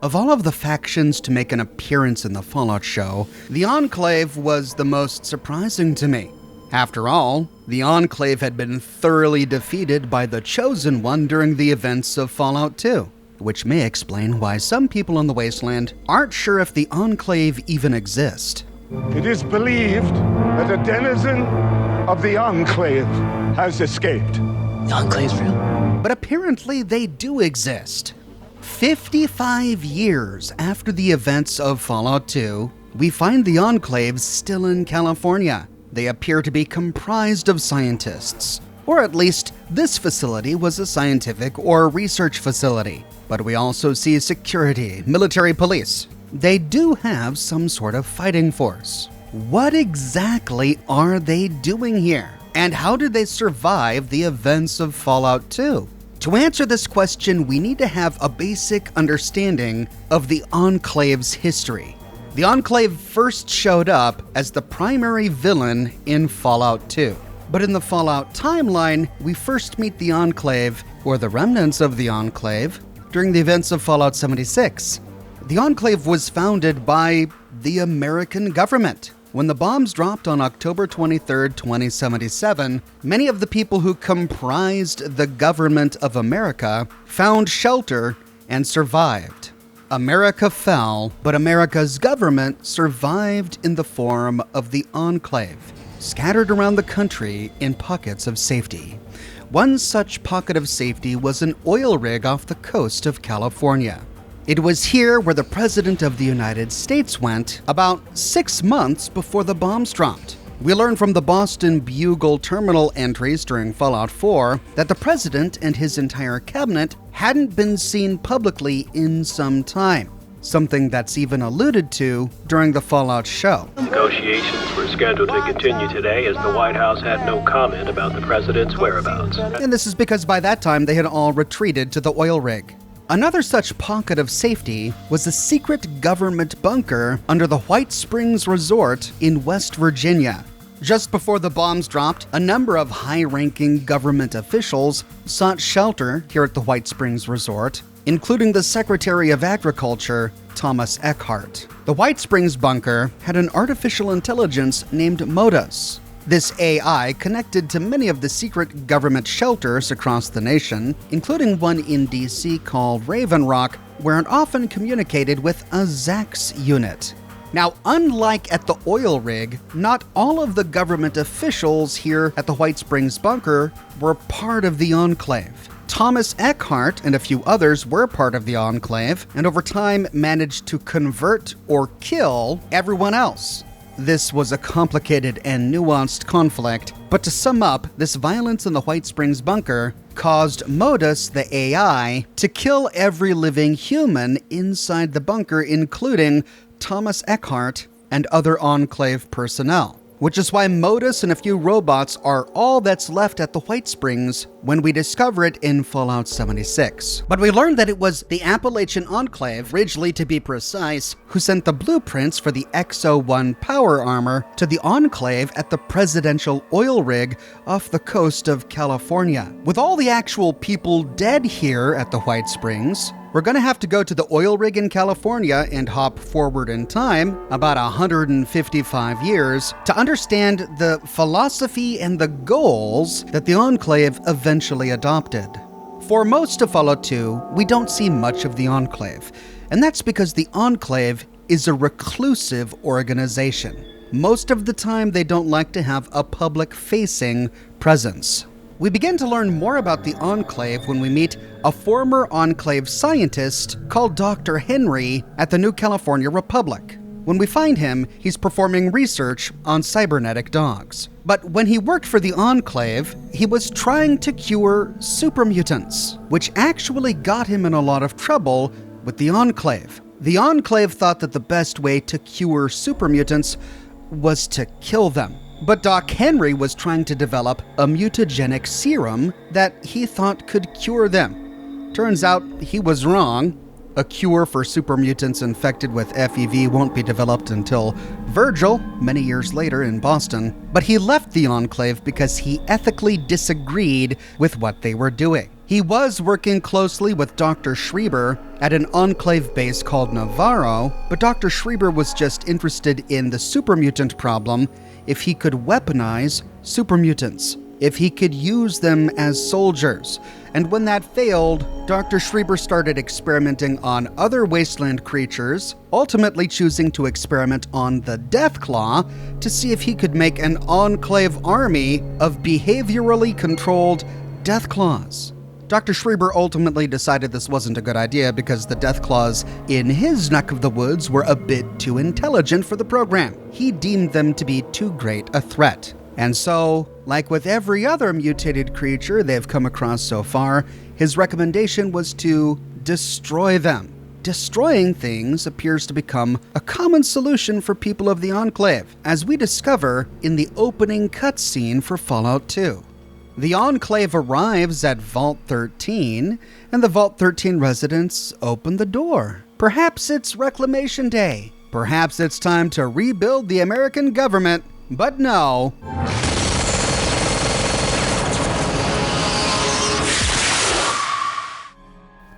Of all of the factions to make an appearance in the Fallout show, the Enclave was the most surprising to me. After all, the Enclave had been thoroughly defeated by the Chosen One during the events of Fallout 2, which may explain why some people in the Wasteland aren't sure if the Enclave even exist. It is believed that a denizen of the Enclave has escaped. The Enclave's real? But apparently they do exist. 55 years after the events of Fallout 2, we find the Enclave still in California. They appear to be comprised of scientists, or at least this facility was a scientific or research facility. But we also see security, military police. They do have some sort of fighting force. What exactly are they doing here? And how did they survive the events of Fallout 2? To answer this question, we need to have a basic understanding of the Enclave's history. The Enclave first showed up as the primary villain in Fallout 2. But in the Fallout timeline, we first meet the Enclave, or the remnants of the Enclave, during the events of Fallout 76. The Enclave was founded by the American government. When the bombs dropped on October 23, 2077, many of the people who comprised the government of America found shelter and survived. America fell, but America's government survived in the form of the Enclave, scattered around the country in pockets of safety. One such pocket of safety was an oil rig off the coast of California. It was here where the President of the United States went about 6 months before the bombs dropped. We learned from the Boston Bugle terminal entries during Fallout 4 that the President and his entire cabinet hadn't been seen publicly in some time, something that's even alluded to during the Fallout show. Negotiations were scheduled to continue today as the White House had no comment about the President's whereabouts. And this is because by that time they had all retreated to the oil rig. Another such pocket of safety was a secret government bunker under the White Springs Resort in West Virginia. Just before the bombs dropped, a number of high-ranking government officials sought shelter here at the White Springs Resort, including the Secretary of Agriculture, Thomas Eckhart. The White Springs bunker had an artificial intelligence named Modus. This AI connected to many of the secret government shelters across the nation, including one in DC called Raven Rock, where it often communicated with a ZAX unit. Now, unlike at the oil rig, not all of the government officials here at the White Springs bunker were part of the Enclave. Thomas Eckhart and a few others were part of the Enclave, and over time managed to convert or kill everyone else. This was a complicated and nuanced conflict, but to sum up, this violence in the White Springs bunker caused Modus, the AI, to kill every living human inside the bunker, including Thomas Eckhart and other Enclave personnel. Which is why Modus and a few robots are all that's left at the White Springs when we discover it in Fallout 76. But we learned that it was the Appalachian Enclave, Ridgely to be precise, who sent the blueprints for the XO-1 power armor to the Enclave at the presidential oil rig off the coast of California. With all the actual people dead here at the White Springs, we're going to have to go to the oil rig in California and hop forward in time about 155 years to understand the philosophy and the goals that the Enclave eventually adopted. For most of Fallout 2, we don't see much of the Enclave, and that's because the Enclave is a reclusive organization. Most of the time, they don't like to have a public-facing presence. We begin to learn more about the Enclave when we meet a former Enclave scientist called Dr. Henry at the New California Republic. When we find him, he's performing research on cybernetic dogs. But when he worked for the Enclave, he was trying to cure supermutants, which actually got him in a lot of trouble with the Enclave. The Enclave thought that the best way to cure supermutants was to kill them. But Doc Henry was trying to develop a mutagenic serum that he thought could cure them. Turns out he was wrong. A cure for supermutants infected with FEV won't be developed until Virgil, many years later in Boston. But he left the Enclave because he ethically disagreed with what they were doing. He was working closely with Dr. Schreiber at an Enclave base called Navarro, but Dr. Schreiber was just interested in the supermutant problem if he could weaponize supermutants, if he could use them as soldiers. And when that failed, Dr. Schreiber started experimenting on other wasteland creatures, ultimately choosing to experiment on the Deathclaw to see if he could make an Enclave army of behaviorally controlled Deathclaws. Dr. Schreiber ultimately decided this wasn't a good idea because the Deathclaws in his neck of the woods were a bit too intelligent for the program. He deemed them to be too great a threat. And so, like with every other mutated creature they've come across so far, his recommendation was to destroy them. Destroying things appears to become a common solution for people of the Enclave, as we discover in the opening cutscene for Fallout 2. The Enclave arrives at Vault 13, and the Vault 13 residents open the door. Perhaps it's Reclamation Day. Perhaps it's time to rebuild the American government. But no.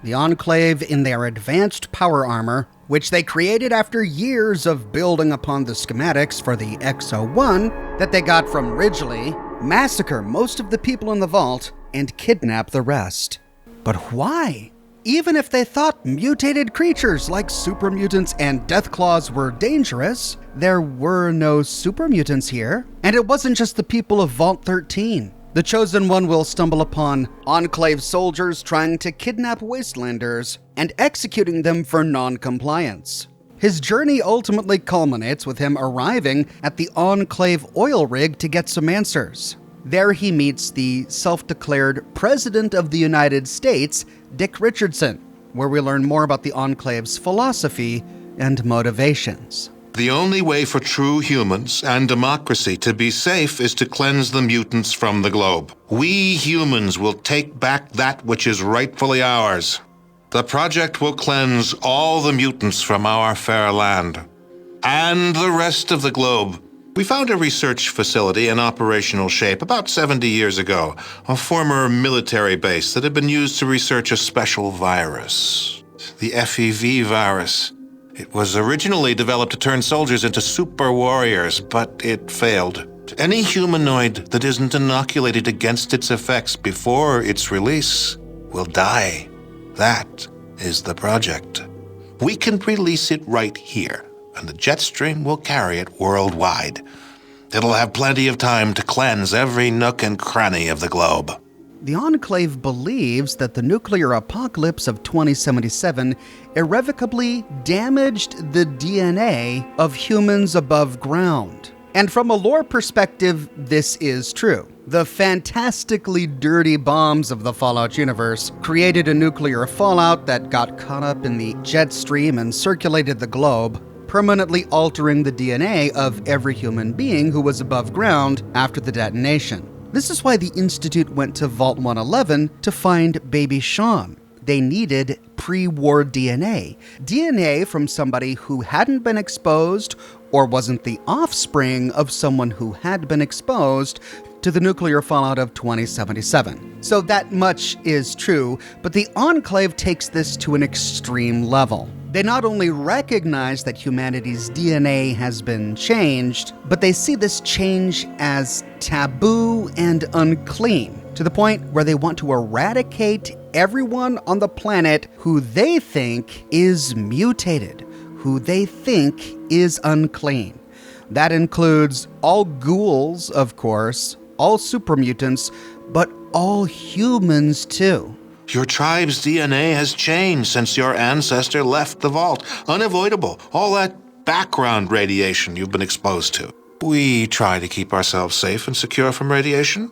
The Enclave, in their advanced power armor, which they created after years of building upon the schematics for the X-01 that they got from Ridgely, massacre most of the people in the vault and kidnap the rest. But why? Even if they thought mutated creatures like supermutants and Deathclaws were dangerous, there were no supermutants here. And it wasn't just the people of Vault 13. The Chosen One will stumble upon Enclave soldiers trying to kidnap Wastelanders and executing them for non-compliance. His journey ultimately culminates with him arriving at the Enclave oil rig to get some answers. There he meets the self-declared President of the United States, Dick Richardson, where we learn more about the Enclave's philosophy and motivations. The only way for true humans and democracy to be safe is to cleanse the mutants from the globe. We humans will take back that which is rightfully ours. The project will cleanse all the mutants from our fair land and the rest of the globe. We found a research facility in operational shape about 70 years ago, a former military base that had been used to research a special virus, the FEV virus. It was originally developed to turn soldiers into super warriors, but it failed. Any humanoid that isn't inoculated against its effects before its release will die. That is the project. We can release it right here, and the jet stream will carry it worldwide. It'll have plenty of time to cleanse every nook and cranny of the globe. The Enclave believes that the nuclear apocalypse of 2077 irrevocably damaged the DNA of humans above ground. And from a lore perspective, this is true. The fantastically dirty bombs of the Fallout universe created a nuclear fallout that got caught up in the jet stream and circulated the globe, permanently altering the DNA of every human being who was above ground after the detonation. This is why the Institute went to Vault 111 to find baby Sean. They needed pre-war DNA. DNA from somebody who hadn't been exposed or wasn't the offspring of someone who had been exposed to the nuclear fallout of 2077. So that much is true, but the Enclave takes this to an extreme level. They not only recognize that humanity's DNA has been changed, but they see this change as taboo and unclean, to the point where they want to eradicate everyone on the planet who they think is mutated, who they think is unclean. That includes all ghouls, of course, all supermutants, but all humans too. Your tribe's DNA has changed since your ancestor left the vault. Unavoidable. All that background radiation you've been exposed to. We try to keep ourselves safe and secure from radiation.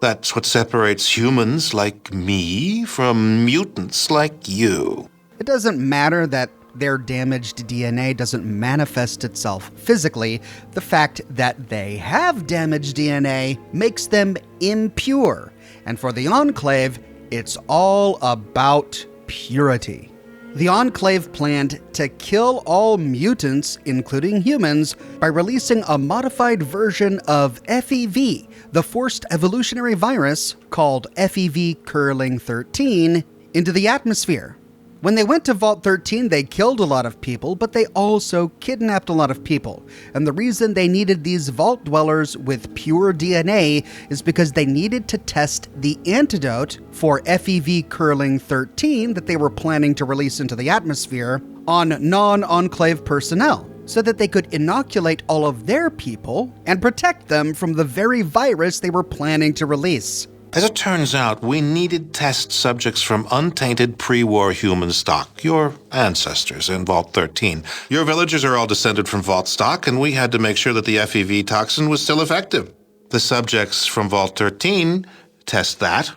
That's what separates humans like me from mutants like you. It doesn't matter that their damaged DNA doesn't manifest itself physically. The fact that they have damaged DNA makes them impure. And for the Enclave, it's all about purity. The Enclave planned to kill all mutants, including humans, by releasing a modified version of FEV, the forced evolutionary virus called FEV Curling 13, into the atmosphere. When they went to Vault 13, they killed a lot of people, but they also kidnapped a lot of people. And the reason they needed these vault dwellers with pure DNA is because they needed to test the antidote for FEV Curling 13 that they were planning to release into the atmosphere on non-Enclave personnel, so that they could inoculate all of their people and protect them from the very virus they were planning to release. As it turns out, we needed test subjects from untainted pre-war human stock, your ancestors in Vault 13. Your villagers are all descended from Vault stock, and we had to make sure that the FEV toxin was still effective. The subjects from Vault 13 test that,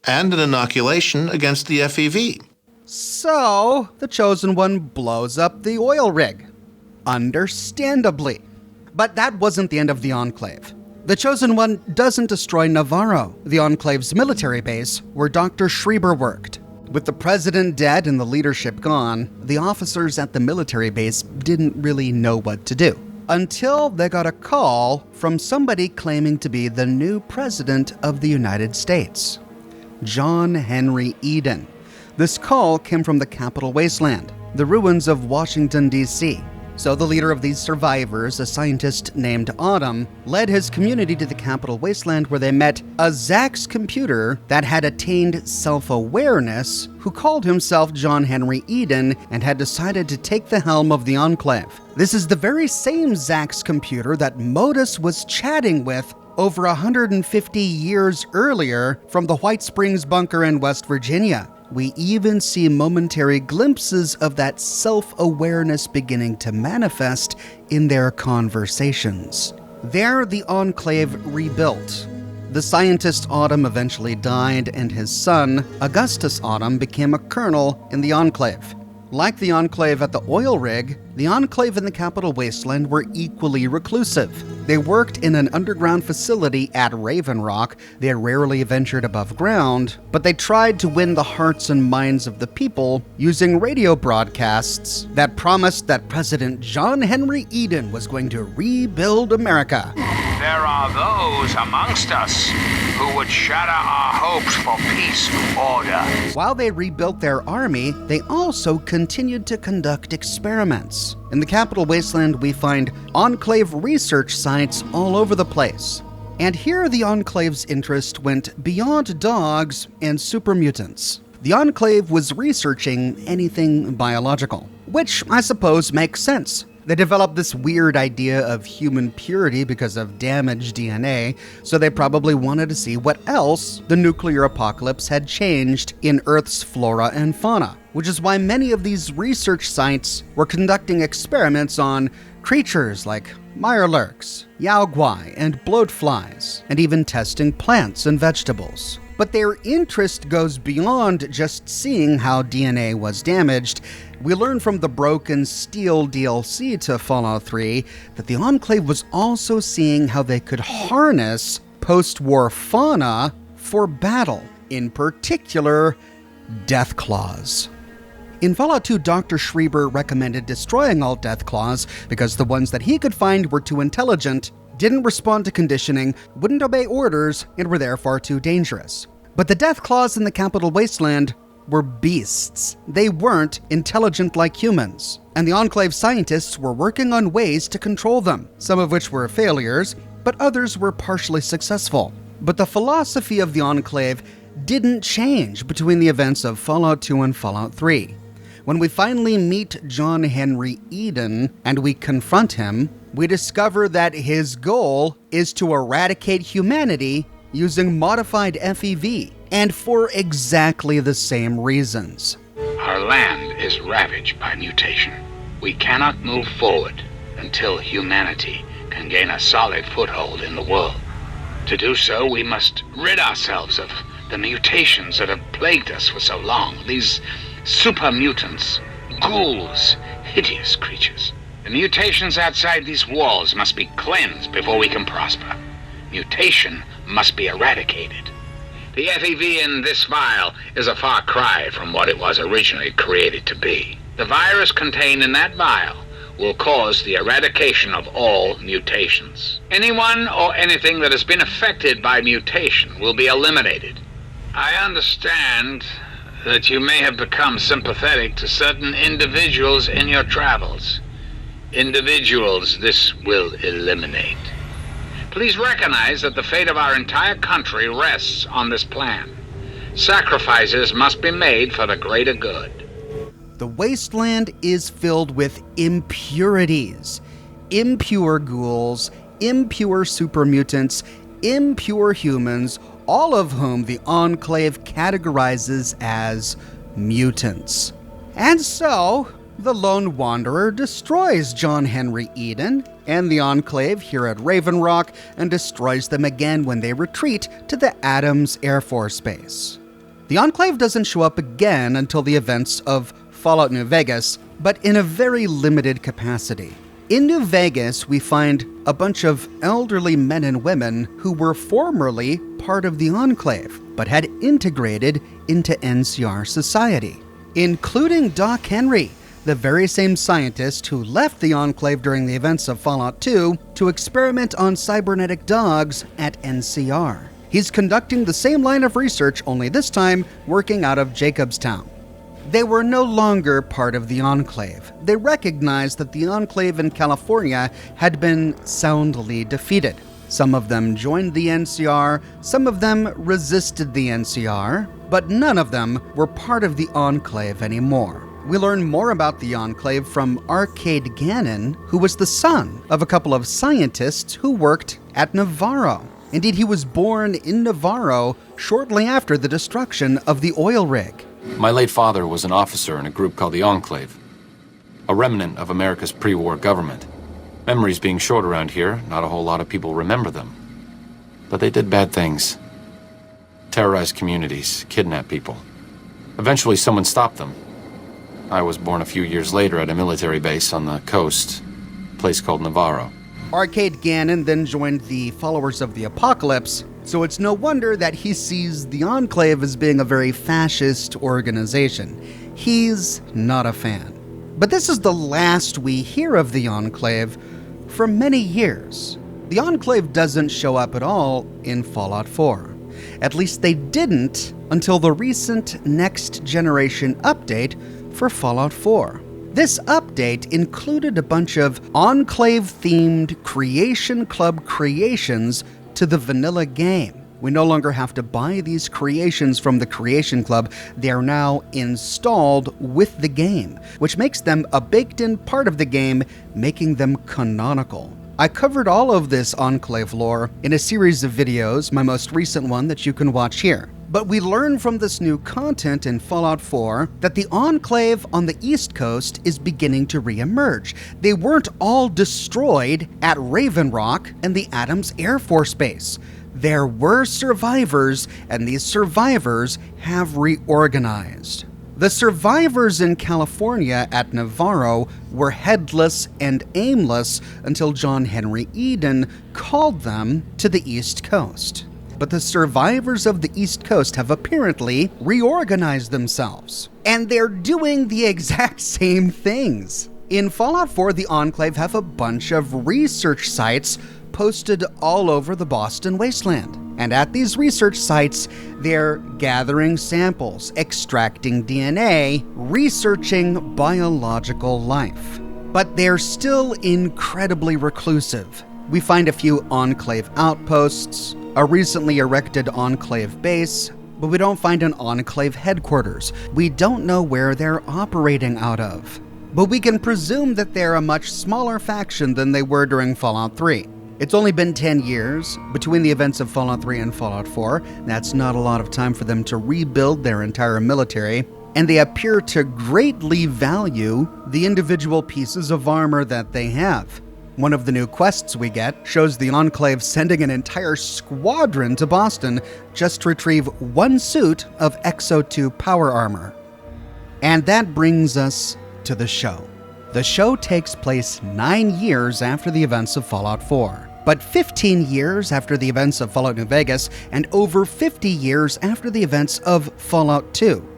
and an inoculation against the FEV. So, the Chosen One blows up the oil rig. Understandably. But that wasn't the end of the Enclave. The Chosen One doesn't destroy Navarro, the Enclave's military base, where Dr. Schreiber worked. With the president dead and the leadership gone, the officers at the military base didn't really know what to do. Until they got a call from somebody claiming to be the new president of the United States, John Henry Eden. This call came from the Capitol Wasteland, the ruins of Washington, D.C. So the leader of these survivors, a scientist named Autumn, led his community to the Capitol Wasteland where they met a Zax computer that had attained self-awareness, who called himself John Henry Eden and had decided to take the helm of the Enclave. This is the very same Zax computer that Modus was chatting with over 150 years earlier from the White Springs bunker in West Virginia. We even see momentary glimpses of that self-awareness beginning to manifest in their conversations. There, the Enclave rebuilt. The scientist Autumn eventually died, and his son, Augustus Autumn, became a colonel in the Enclave. Like the Enclave at the oil rig, the Enclave in the Capitol Wasteland were equally reclusive. They worked in an underground facility at Raven Rock. They rarely ventured above ground, but they tried to win the hearts and minds of the people using radio broadcasts that promised that President John Henry Eden was going to rebuild America. There are those amongst us who would shatter our hopes for peace and order. While they rebuilt their army, they also continued to conduct experiments. In the Capitol Wasteland, we find Enclave research sites all over the place. And here the Enclave's interest went beyond dogs and super mutants. The Enclave was researching anything biological, which I suppose makes sense. They developed this weird idea of human purity because of damaged DNA, so they probably wanted to see what else the nuclear apocalypse had changed in Earth's flora and fauna, which is why many of these research sites were conducting experiments on creatures like mirelurks, yaoguai, and bloatflies, and even testing plants and vegetables. But their interest goes beyond just seeing how DNA was damaged. We learn from the Broken Steel DLC to Fallout 3 that the Enclave was also seeing how they could harness post-war fauna for battle, in particular, Deathclaws. In Fallout 2, Dr. Schreiber recommended destroying all Deathclaws because the ones that he could find were too intelligent, didn't respond to conditioning, wouldn't obey orders, and were therefore too dangerous. But the Deathclaws in the Capitol Wasteland were beasts. They weren't intelligent like humans, and the Enclave scientists were working on ways to control them, some of which were failures, but others were partially successful. But the philosophy of the Enclave didn't change between the events of Fallout 2 and Fallout 3. When we finally meet John Henry Eden and we confront him, we discover that his goal is to eradicate humanity using modified FEV, and for exactly the same reasons. Our land is ravaged by mutation. We cannot move forward until humanity can gain a solid foothold in the world. To do so, we must rid ourselves of the mutations that have plagued us for so long. These super mutants, ghouls, hideous creatures. The mutations outside these walls must be cleansed before we can prosper. Mutation must be eradicated. The FEV in this vial is a far cry from what it was originally created to be. The virus contained in that vial will cause the eradication of all mutations. Anyone or anything that has been affected by mutation will be eliminated. I understand that you may have become sympathetic to certain individuals in your travels. Individuals this will eliminate. Please recognize that the fate of our entire country rests on this plan. Sacrifices must be made for the greater good. The wasteland is filled with impurities. Impure ghouls, impure super mutants, impure humans, all of whom the Enclave categorizes as mutants. And so, the Lone Wanderer destroys John Henry Eden and the Enclave here at Raven Rock and destroys them again when they retreat to the Adams Air Force Base. The Enclave doesn't show up again until the events of Fallout New Vegas, but in a very limited capacity. In New Vegas, we find a bunch of elderly men and women who were formerly part of the Enclave, but had integrated into NCR society, including Doc Henry, the very same scientist who left the Enclave during the events of Fallout 2 to experiment on cybernetic dogs at NCR. He's conducting the same line of research, only this time working out of Jacobstown. They were no longer part of the Enclave. They recognized that the Enclave in California had been soundly defeated. Some of them joined the NCR, some of them resisted the NCR, but none of them were part of the Enclave anymore. We learn more about the Enclave from Arcade Gannon, who was the son of a couple of scientists who worked at Navarro. Indeed, he was born in Navarro shortly after the destruction of the oil rig. My late father was an officer in a group called the Enclave, a remnant of America's pre-war government. Memories being short around here, not a whole lot of people remember them. But they did bad things. Terrorized communities, kidnapped people. Eventually someone stopped them. I was born a few years later at a military base on the coast, a place called Navarro. Arcade Gannon then joined the Followers of the Apocalypse, so it's no wonder that he sees the Enclave as being a very fascist organization. He's not a fan. But this is the last we hear of the Enclave for many years. The Enclave doesn't show up at all in Fallout 4. At least they didn't until the recent Next Generation update for Fallout 4. This update included a bunch of Enclave-themed Creation Club creations to the vanilla game. We no longer have to buy these creations from the Creation Club. They are now installed with the game, which makes them a baked-in part of the game, making them canonical. I covered all of this Enclave lore in a series of videos, my most recent one that you can watch here. But we learn from this new content in Fallout 4 that the Enclave on the East Coast is beginning to re-emerge. They weren't all destroyed at Raven Rock and the Adams Air Force Base. There were survivors, and these survivors have reorganized. The survivors in California at Navarro were headless and aimless until John Henry Eden called them to the East Coast. But the survivors of the East Coast have apparently reorganized themselves. And they're doing the exact same things. In Fallout 4, the Enclave have a bunch of research sites posted all over the Boston wasteland. And at these research sites, they're gathering samples, extracting DNA, researching biological life. But they're still incredibly reclusive. We find a few Enclave outposts, a recently erected Enclave base, but we don't find an Enclave headquarters. We don't know where they're operating out of. But we can presume that they're a much smaller faction than they were during Fallout 3. It's only been 10 years between the events of Fallout 3 and Fallout 4. That's not a lot of time for them to rebuild their entire military, and they appear to greatly value the individual pieces of armor that they have. One of the new quests we get shows the Enclave sending an entire squadron to Boston just to retrieve one suit of Exo-2 power armor. And that brings us to the show. The show takes place 9 years after the events of Fallout 4. But 15 years after the events of Fallout New Vegas, and over 50 years after the events of Fallout 2.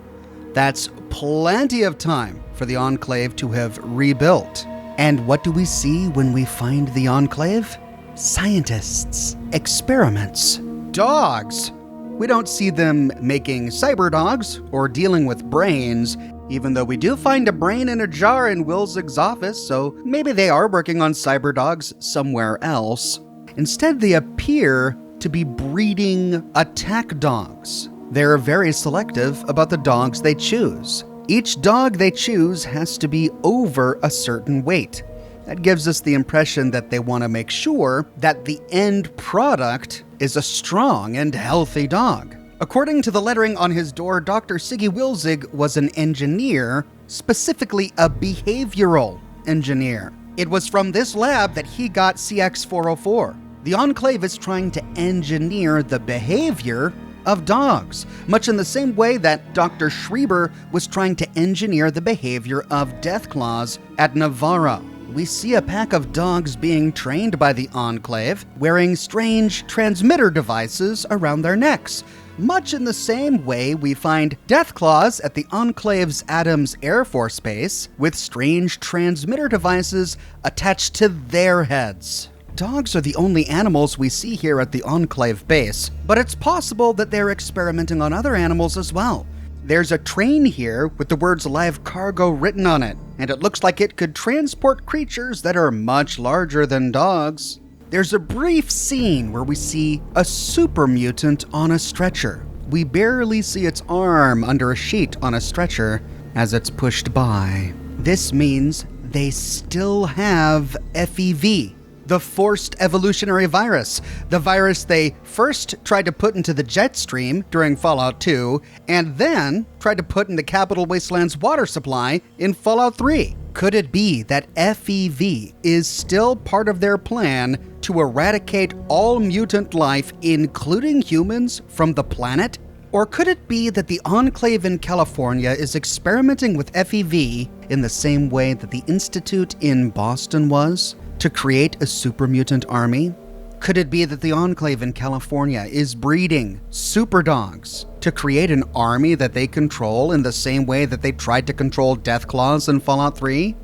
That's plenty of time for the Enclave to have rebuilt. And what do we see when we find the Enclave? Scientists, experiments, dogs. We don't see them making cyber dogs or dealing with brains, even though we do find a brain in a jar in Wilzig's office, so maybe they are working on cyber dogs somewhere else. Instead, they appear to be breeding attack dogs. They're very selective about the dogs they choose. Each dog they choose has to be over a certain weight. That gives us the impression that they want to make sure that the end product is a strong and healthy dog. According to the lettering on his door, Dr. Siggy Wilzig was an engineer, specifically a behavioral engineer. It was from this lab that he got CX-404. The Enclave is trying to engineer the behavior of dogs, much in the same way that Dr. Schreiber was trying to engineer the behavior of Deathclaws at Navarro. We see a pack of dogs being trained by the Enclave, wearing strange transmitter devices around their necks, much in the same way we find Deathclaws at the Enclave's Adams Air Force Base, with strange transmitter devices attached to their heads. Dogs are the only animals we see here at the Enclave base, but it's possible that they're experimenting on other animals as well. There's a train here with the words live cargo written on it, and it looks like it could transport creatures that are much larger than dogs. There's a brief scene where we see a super mutant on a stretcher. We barely see its arm under a sheet on a stretcher as it's pushed by. This means they still have FEV. The forced evolutionary virus, the virus they first tried to put into the jet stream during Fallout 2, and then tried to put in the Capital Wasteland's water supply in Fallout 3. Could it be that FEV is still part of their plan to eradicate all mutant life, including humans, from the planet? Or could it be that the Enclave in California is experimenting with FEV in the same way that the Institute in Boston was, to create a super mutant army? Could it be that the Enclave in California is breeding super dogs to create an army that they control in the same way that they tried to control Deathclaws in Fallout 3?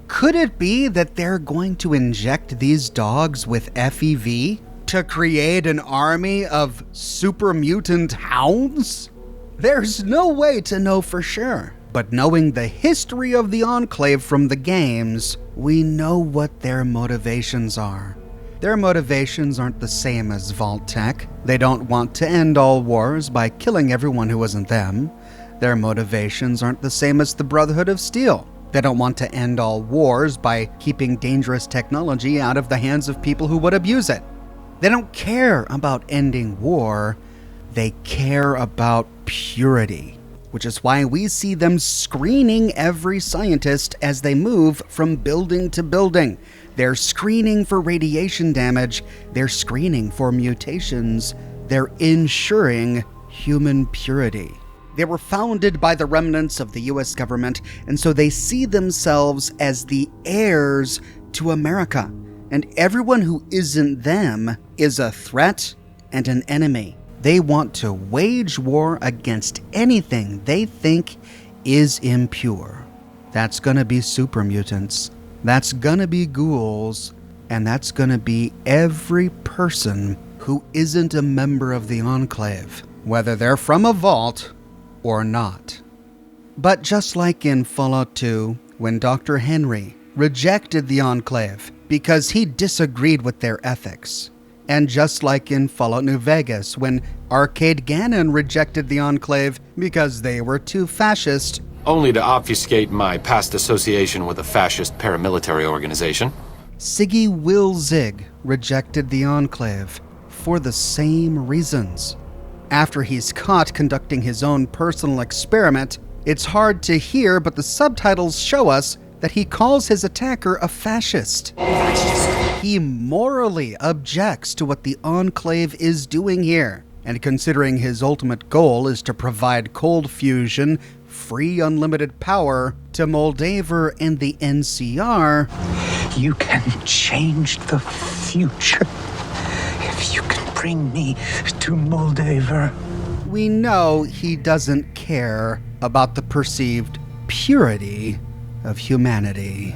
Could it be that they're going to inject these dogs with FEV to create an army of super mutant hounds? There's no way to know for sure. But knowing the history of the Enclave from the games, we know what their motivations are. Their motivations aren't the same as Vault-Tec. They don't want to end all wars by killing everyone who isn't them. Their motivations aren't the same as the Brotherhood of Steel. They don't want to end all wars by keeping dangerous technology out of the hands of people who would abuse it. They don't care about ending war. They care about purity, which is why we see them screening every scientist as they move from building to building. They're screening for radiation damage, they're screening for mutations, they're ensuring human purity. They were founded by the remnants of the US government, and so they see themselves as the heirs to America. And everyone who isn't them is a threat and an enemy. They want to wage war against anything they think is impure. That's gonna be super mutants. That's gonna be ghouls. And that's gonna be every person who isn't a member of the Enclave, whether they're from a vault or not. But just like in Fallout 2, when Dr. Henry rejected the Enclave because he disagreed with their ethics, and just like in Fallout New Vegas, when Arcade Gannon rejected the Enclave because they were too fascist, only to obfuscate my past association with a fascist paramilitary organization, Siggy Wilzig rejected the Enclave for the same reasons. After he's caught conducting his own personal experiment, it's hard to hear, but the subtitles show us that he calls his attacker a fascist. He morally objects to what the Enclave is doing here, and considering his ultimate goal is to provide cold fusion, free unlimited power to Moldaver and the NCR, You can change the future if you can bring me to Moldaver. We know he doesn't care about the perceived purity of humanity.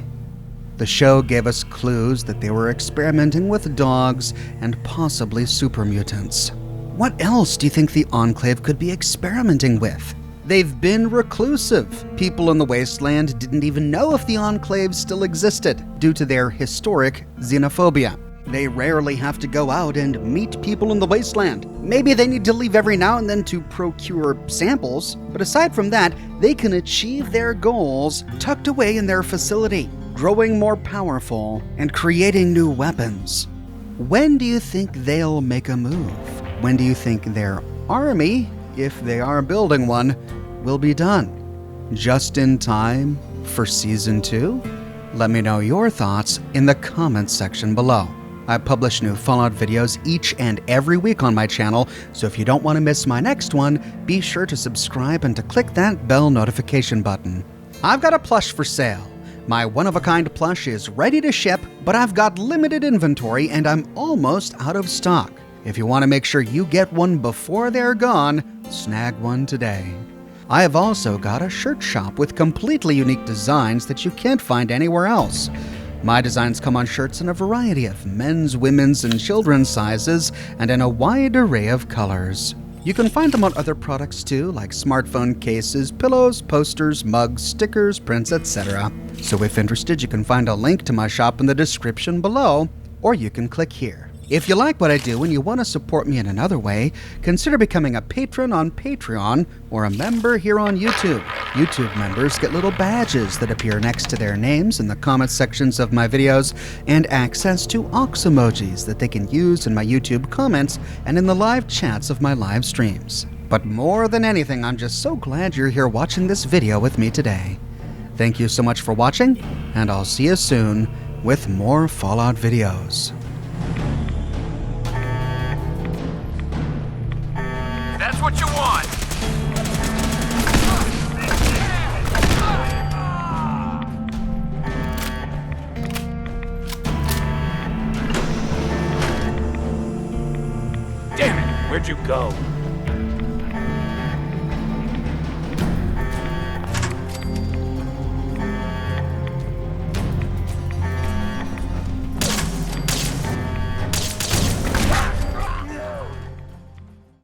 The show gave us clues that they were experimenting with dogs and possibly super mutants. What else do you think the Enclave could be experimenting with? They've been reclusive. People in the wasteland didn't even know if the Enclave still existed due to their historic xenophobia. They rarely have to go out and meet people in the wasteland. Maybe they need to leave every now and then to procure samples, but aside from that, they can achieve their goals tucked away in their facility, growing more powerful and creating new weapons. When do you think they'll make a move? When do you think their army, if they are building one, will be done? Just in time for Season 2? Let me know your thoughts in the comments section below. I publish new Fallout videos each and every week on my channel, so if you don't want to miss my next one, be sure to subscribe and to click that bell notification button. I've got a plush for sale. My one-of-a-kind plush is ready to ship, but I've got limited inventory and I'm almost out of stock. If you want to make sure you get one before they're gone, snag one today. I have also got a shirt shop with completely unique designs that you can't find anywhere else. My designs come on shirts in a variety of men's, women's, and children's sizes, and in a wide array of colors. You can find them on other products too, like smartphone cases, pillows, posters, mugs, stickers, prints, etc. So if interested, you can find a link to my shop in the description below, or you can click here. If you like what I do and you want to support me in another way, consider becoming a patron on Patreon or a member here on YouTube. YouTube members get little badges that appear next to their names in the comment sections of my videos and access to ox emojis that they can use in my YouTube comments and in the live chats of my live streams. But more than anything, I'm just so glad you're here watching this video with me today. Thank you so much for watching, and I'll see you soon with more Fallout videos. That's what you want. Damn it, where'd you go?